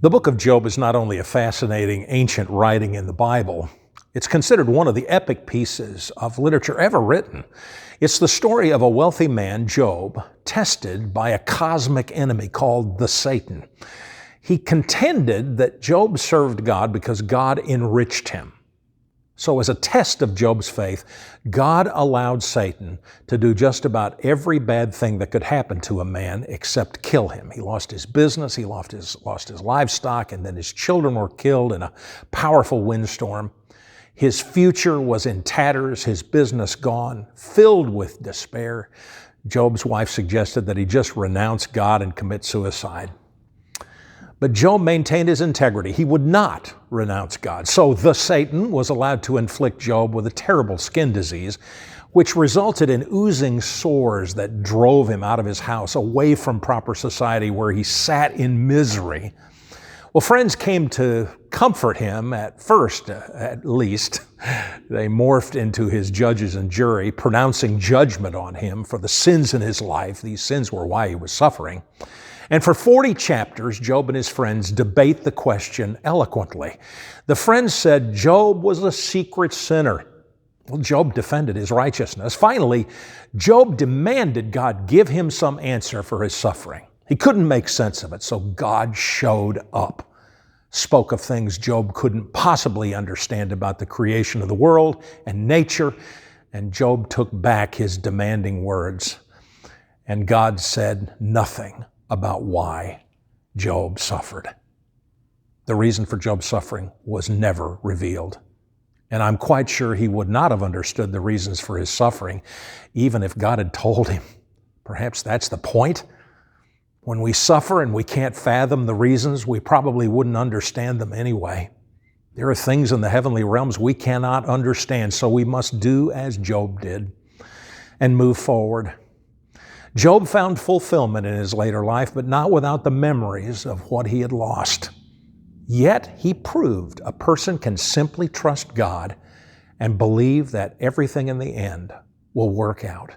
The book of Job is not only a fascinating ancient writing in the Bible, it's considered one of the epic pieces of literature ever written. It's the story of a wealthy man, Job, tested by a cosmic enemy called the Satan. He contended that Job served God because God enriched him. So as a test of Job's faith, God allowed Satan to do just about every bad thing that could happen to a man except kill him. He lost his business, he lost his livestock, and then his children were killed in a powerful windstorm. His future was in tatters, his business gone, filled with despair. Job's wife suggested that he just renounce God and commit suicide. But Job maintained his integrity. He would not renounce God. So the Satan was allowed to inflict Job with a terrible skin disease, which resulted in oozing sores that drove him out of his house, away from proper society, where he sat in misery. Well, friends came to comfort him at first, at least. They morphed into his judges and jury, pronouncing judgment on him for the sins in his life. These sins were why he was suffering. And for 40 chapters, Job and his friends debate the question eloquently. The friends said Job was a secret sinner. Well, Job defended his righteousness. Finally, Job demanded God give him some answer for his suffering. He couldn't make sense of it, so God showed up, spoke of things Job couldn't possibly understand about the creation of the world and nature, and Job took back his demanding words. And God said nothing about why Job suffered. The reason for Job's suffering was never revealed. And I'm quite sure he would not have understood the reasons for his suffering, even if God had told him. Perhaps that's the point. When we suffer and we can't fathom the reasons, we probably wouldn't understand them anyway. There are things in the heavenly realms we cannot understand, so we must do as Job did and move forward. Job found fulfillment in his later life, but not without the memories of what he had lost. Yet he proved a person can simply trust God and believe that everything in the end will work out.